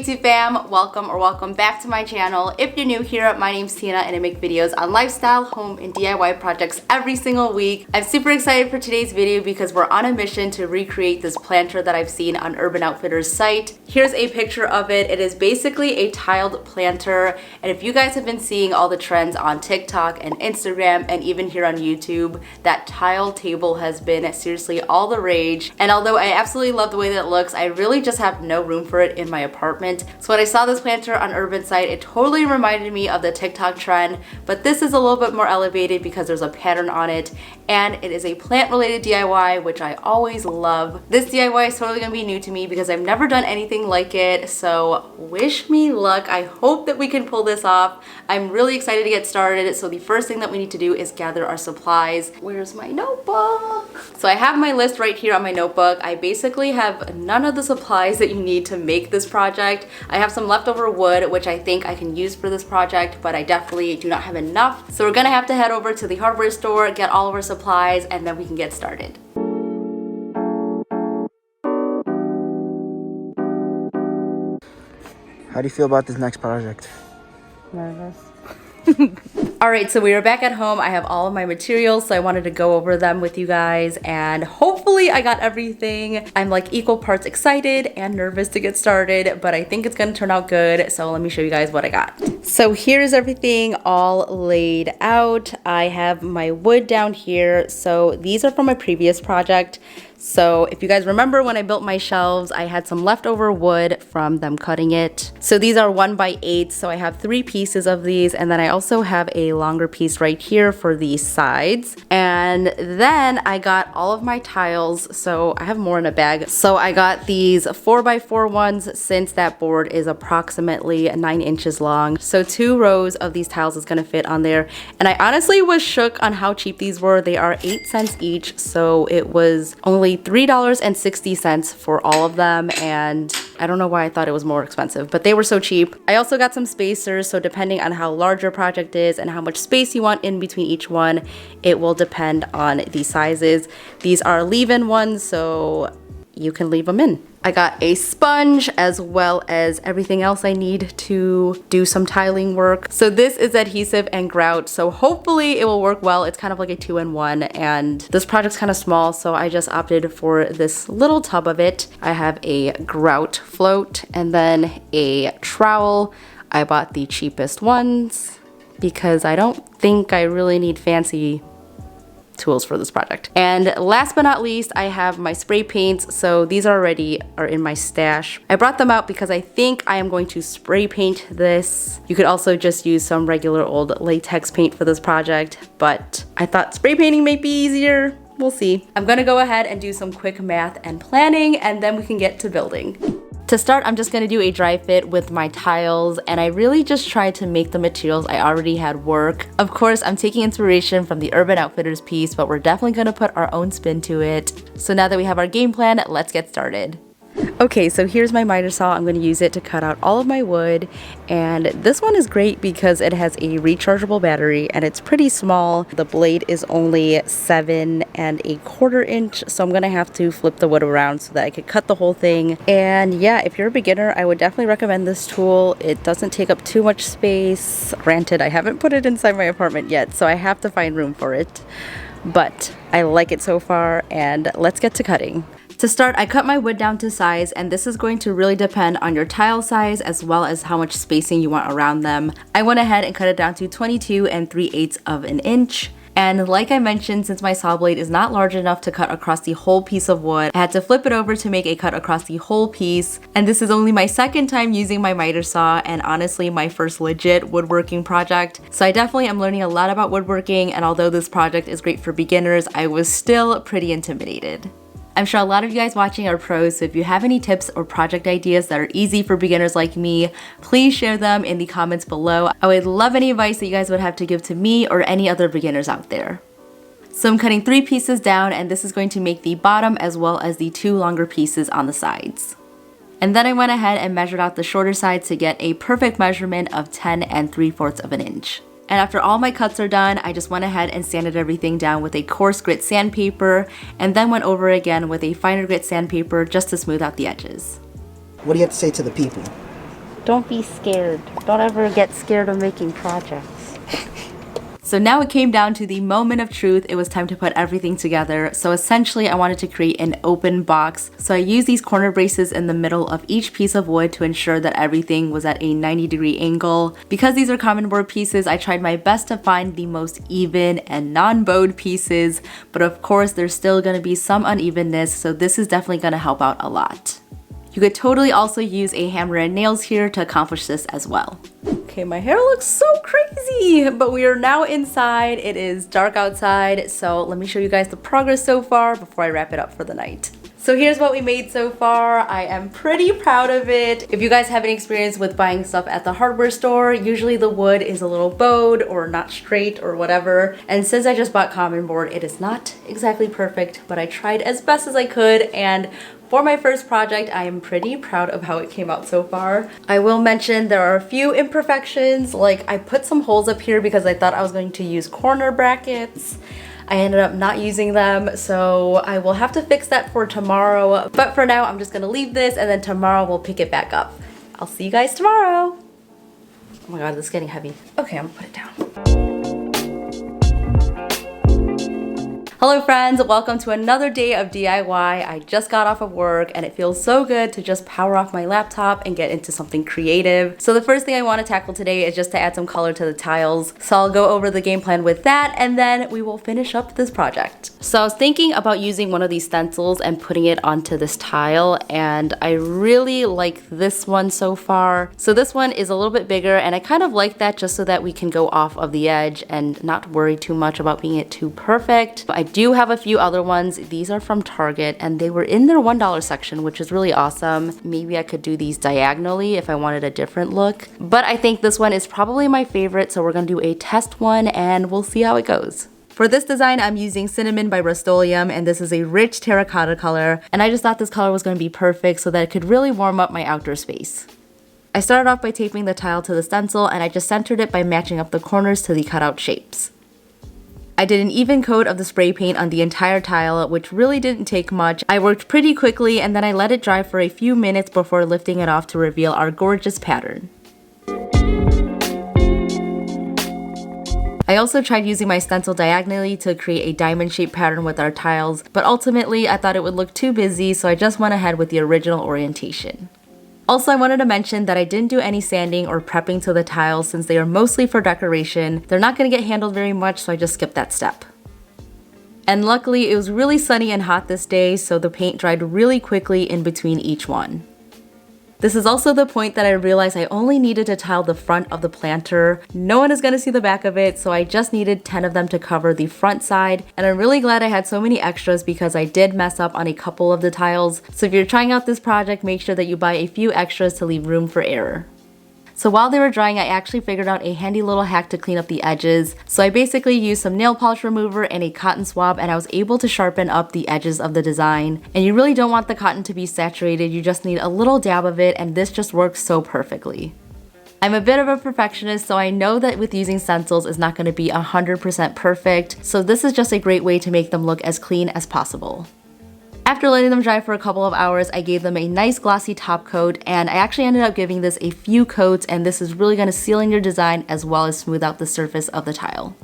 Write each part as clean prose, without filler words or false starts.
YouTube fam, welcome back to my channel. If you're new here, my name's Tina and I make videos on lifestyle, home, and DIY projects every single week. I'm super excited for today's video because we're on a mission to recreate this planter that I've seen on Urban Outfitters site. Here's a picture of it. It is basically a tiled planter, and if you guys have been seeing all the trends on TikTok and Instagram and even here on YouTube, that tile table has been seriously all the rage. And although I absolutely love the way that it looks, I really just have no room for it in my apartment. So when I saw this planter on Urban site, it totally reminded me of the TikTok trend, but this is a little bit more elevated because there's a pattern on it, and it is a plant related DIY, which I always love. This DIY is totally gonna be new to me because I've never done anything like it, so wish me luck. I hope that we can pull this off. I'm really excited to get started, so the first thing that we need to do is gather our supplies. Where's my notebook? So I have my list right here on my notebook. I basically have none of the supplies that you need to make this project. I have some leftover wood, which I think I can use for this project, but I definitely do not have enough. So we're gonna have to head over to the hardware store, get all of our supplies, and then we can get started. How do you feel about this next project? Nervous. Alright, so we are back at home. I have all of my materials, so I wanted to go over them with you guys, and hopefully I got everything. I'm like equal parts excited and nervous to get started, but I think it's gonna turn out good, so let me show you guys what I got. So here's everything all laid out. I have my wood down here, so these are from my previous project. So if you guys remember when I built my shelves, I had some leftover wood from them cutting it. So these are 1x8, so I have 3 pieces of these, and then I also have a longer piece right here for the sides. And then I got all of my tiles, so I have more in a bag. So I got these 4x4 ones, since that board is approximately 9 inches long. So 2 rows of these tiles is gonna fit on there. And I honestly was shook on how cheap these were. They are 8 cents each, so it was only $3.60 for all of them, and I don't know why I thought it was more expensive, but they were so cheap. I also got some spacers, so depending on how large your project is and how much space you want in between each one, it will depend on the sizes. These are leave-in ones, so you can leave them in. I got a sponge as well as everything else I need to do some tiling work. So this is adhesive and grout, so hopefully it will work well. It's kind of like a 2-in-1, and this project's kind of small, so I just opted for this little tub of it. I have a grout float and then a trowel. I bought the cheapest ones because I don't think I really need fancy tools for this project. And last but not least, I have my spray paints. So these are in my stash. I brought them out because I think I am going to spray paint this. You could also just use some regular old latex paint for this project, but I thought spray painting might be easier. We'll see. I'm gonna go ahead and do some quick math and planning, and then we can get to building. To start, I'm just gonna do a dry fit with my tiles, and I really just tried to make the materials I already had work. Of course, I'm taking inspiration from the Urban Outfitters piece, but we're definitely gonna put our own spin to it. So now that we have our game plan, let's get started. Okay, so here's my miter saw. I'm going to use it to cut out all of my wood, and this one is great because it has a rechargeable battery and it's pretty small. The blade is only 7¼ inch, so I'm gonna have to flip the wood around so that I could cut the whole thing. And yeah, if you're a beginner, I would definitely recommend this tool. It doesn't take up too much space. Granted, I haven't put it inside my apartment yet, so I have to find room for it, but I like it so far, and let's get to cutting. To start, I cut my wood down to size, and this is going to really depend on your tile size as well as how much spacing you want around them. I went ahead and cut it down to 22 3/8 of an inch. And like I mentioned, since my saw blade is not large enough to cut across the whole piece of wood, I had to flip it over to make a cut across the whole piece. And this is only my second time using my miter saw, and honestly my first legit woodworking project. So I definitely am learning a lot about woodworking, and although this project is great for beginners, I was still pretty intimidated. I'm sure a lot of you guys watching are pros, so if you have any tips or project ideas that are easy for beginners like me, please share them in the comments below. I would love any advice that you guys would have to give to me or any other beginners out there. So I'm cutting 3 pieces down, and this is going to make the bottom as well as the 2 longer pieces on the sides. And then I went ahead and measured out the shorter sides to get a perfect measurement of 10 3/4 of an inch. And after all my cuts are done, I just went ahead and sanded everything down with a coarse grit sandpaper, and then went over again with a finer grit sandpaper just to smooth out the edges. What do you have to say to the people? Don't be scared. Don't ever get scared of making projects. So now it came down to the moment of truth. It was time to put everything together. So essentially I wanted to create an open box. So I used these corner braces in the middle of each piece of wood to ensure that everything was at a 90-degree angle. Because these are common board pieces, I tried my best to find the most even and non-bowed pieces. But of course there's still gonna be some unevenness, so this is definitely gonna help out a lot. You could totally also use a hammer and nails here to accomplish this as well. Okay, my hair looks so crazy, but we are now inside. It is dark outside, so let me show you guys the progress so far before I wrap it up for the night. So here's what we made so far. I am pretty proud of it. If you guys have any experience with buying stuff at the hardware store, usually the wood is a little bowed or not straight or whatever. And since I just bought common board, it is not exactly perfect, but I tried as best as I could, and for my first project, I am pretty proud of how it came out so far. I will mention there are a few imperfections, like I put some holes up here because I thought I was going to use corner brackets. I ended up not using them, so I will have to fix that for tomorrow. But for now, I'm just gonna leave this, and then tomorrow we'll pick it back up. I'll see you guys tomorrow. Oh my god, this is getting heavy. Okay, I'm gonna put it down. Hello friends, welcome to another day of DIY. I just got off of work and it feels so good to just power off my laptop and get into something creative. So the first thing I want to tackle today is just to add some color to the tiles. So I'll go over the game plan with that and then we will finish up this project. So I was thinking about using one of these stencils and putting it onto this tile, and I really like this one so far. So this one is a little bit bigger and I kind of like that just so that we can go off of the edge and not worry too much about being it too perfect. I do have a few other ones. These are from Target and they were in their $1 section, which is really awesome. Maybe I could do these diagonally if I wanted a different look, but I think this one is probably my favorite, so we're gonna do a test one and we'll see how it goes. For this design, I'm using Cinnamon by Rust-Oleum, and this is a rich terracotta color, and I just thought this color was going to be perfect so that it could really warm up my outdoor space. I started off by taping the tile to the stencil, and I just centered it by matching up the corners to the cutout shapes. I did an even coat of the spray paint on the entire tile, which really didn't take much. I worked pretty quickly, and then I let it dry for a few minutes before lifting it off to reveal our gorgeous pattern. I also tried using my stencil diagonally to create a diamond-shaped pattern with our tiles, but ultimately I thought it would look too busy, so I just went ahead with the original orientation. Also, I wanted to mention that I didn't do any sanding or prepping to the tiles since they are mostly for decoration. They're not going to get handled very much, so I just skipped that step. And luckily, it was really sunny and hot this day, so the paint dried really quickly in between each one. This is also the point that I realized I only needed to tile the front of the planter. No one is going to see the back of it, so I just needed 10 of them to cover the front side. And I'm really glad I had so many extras because I did mess up on a couple of the tiles. So if you're trying out this project, make sure that you buy a few extras to leave room for error. So while they were drying, I actually figured out a handy little hack to clean up the edges. So I basically used some nail polish remover and a cotton swab, and I was able to sharpen up the edges of the design. And you really don't want the cotton to be saturated, you just need a little dab of it, and this just works so perfectly. I'm a bit of a perfectionist, so I know that with using stencils is not going to be 100% perfect, so this is just a great way to make them look as clean as possible. After letting them dry for a couple of hours, I gave them a nice glossy top coat, and I actually ended up giving this a few coats, and this is really going to seal in your design as well as smooth out the surface of the tile.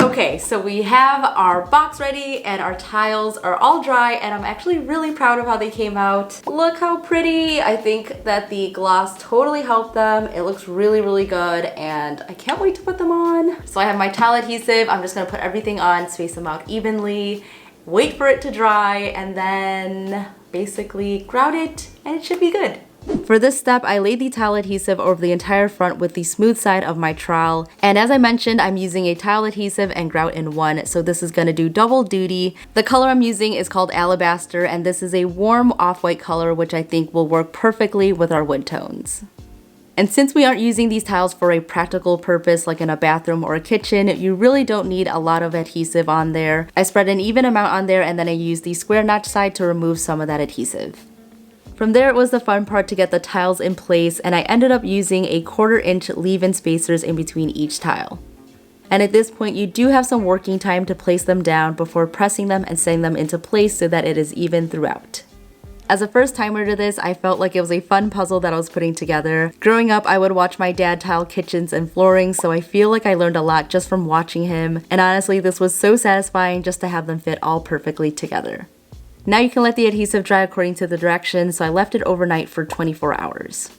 Okay, so we have our box ready and our tiles are all dry, and I'm actually really proud of how they came out. Look how pretty! I think that the gloss totally helped them. It looks really, really good, and I can't wait to put them on. So I have my tile adhesive. I'm just going to put everything on, space them out evenly, wait for it to dry, and then basically grout it, and it should be good. For this step, I laid the tile adhesive over the entire front with the smooth side of my trowel, and as I mentioned, I'm using a tile adhesive and grout in one, so this is going to do double duty. The color I'm using is called Alabaster, and this is a warm off-white color which I think will work perfectly with our wood tones. And since we aren't using these tiles for a practical purpose like in a bathroom or a kitchen, you really don't need a lot of adhesive on there. I spread an even amount on there, and then I used the square notch side to remove some of that adhesive. From there, it was the fun part to get the tiles in place, and I ended up using a 1/4 inch leave-in spacers in between each tile. And at this point, you do have some working time to place them down before pressing them and setting them into place so that it is even throughout. As a first timer to this, I felt like it was a fun puzzle that I was putting together. Growing up, I would watch my dad tile kitchens and flooring, so I feel like I learned a lot just from watching him. And honestly, this was so satisfying just to have them fit all perfectly together. Now you can let the adhesive dry according to the directions, so I left it overnight for 24 hours.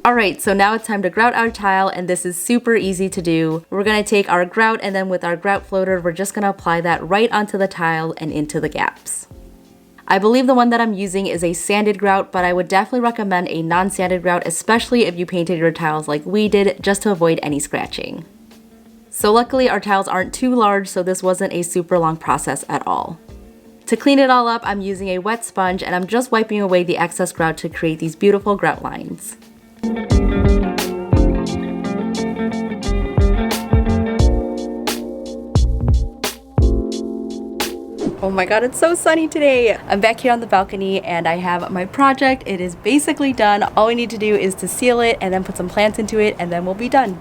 Alright, so now it's time to grout our tile, and this is super easy to do. We're going to take our grout, and then with our grout floater, we're just going to apply that right onto the tile and into the gaps. I believe the one that I'm using is a sanded grout, but I would definitely recommend a non-sanded grout, especially if you painted your tiles like we did, just to avoid any scratching. So luckily our tiles aren't too large, so this wasn't a super long process at all. To clean it all up, I'm using a wet sponge, and I'm just wiping away the excess grout to create these beautiful grout lines. Oh my god, it's so sunny today! I'm back here on the balcony and I have my project. It is basically done. All we need to do is to seal it and then put some plants into it, and then we'll be done.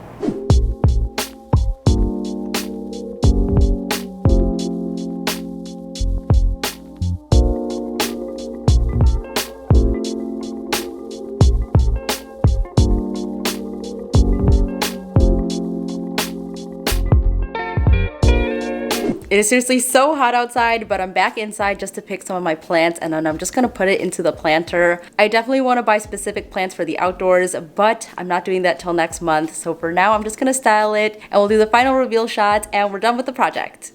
It is seriously so hot outside, but I'm back inside just to pick some of my plants, and then I'm just gonna put it into the planter. I definitely want to buy specific plants for the outdoors, but I'm not doing that till next month. So for now, I'm just gonna style it, and we'll do the final reveal shot, and we're done with the project.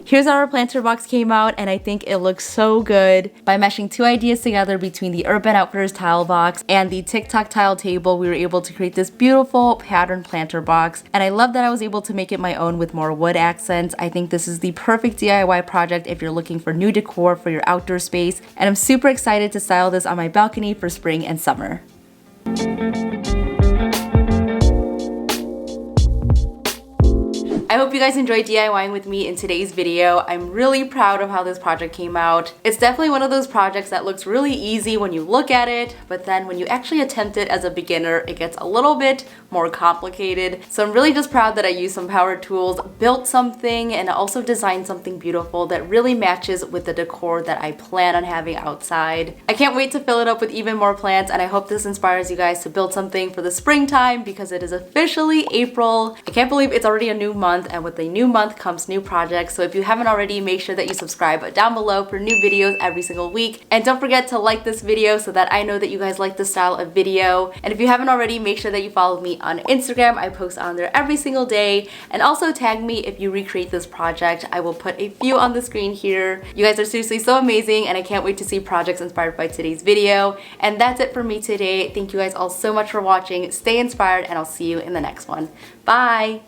Here's how our planter box came out, and I think it looks so good. By meshing two ideas together between the Urban Outfitters tile box and the TikTok tile table, we were able to create this beautiful pattern planter box. And I love that I was able to make it my own with more wood accents. I think this is the perfect DIY project if you're looking for new decor for your outdoor space. And I'm super excited to style this on my balcony for spring and summer. I hope you guys enjoyed DIYing with me in today's video. I'm really proud of how this project came out. It's definitely one of those projects that looks really easy when you look at it, but then when you actually attempt it as a beginner, it gets a little bit more complicated. So I'm really just proud that I used some power tools, built something, and also designed something beautiful that really matches with the decor that I plan on having outside. I can't wait to fill it up with even more plants, and I hope this inspires you guys to build something for the springtime because it is officially April. I can't believe it's already a new month, and with a new month comes new projects. So if you haven't already, make sure that you subscribe down below for new videos every single week. And don't forget to like this video so that I know that you guys like this style of video. And if you haven't already, make sure that you follow me on Instagram. I post on there every single day. And also tag me if you recreate this project. I will put a few on the screen here. You guys are seriously so amazing, and I can't wait to see projects inspired by today's video. And that's it for me today. Thank you guys all so much for watching. Stay inspired, and I'll see you in the next one. Bye!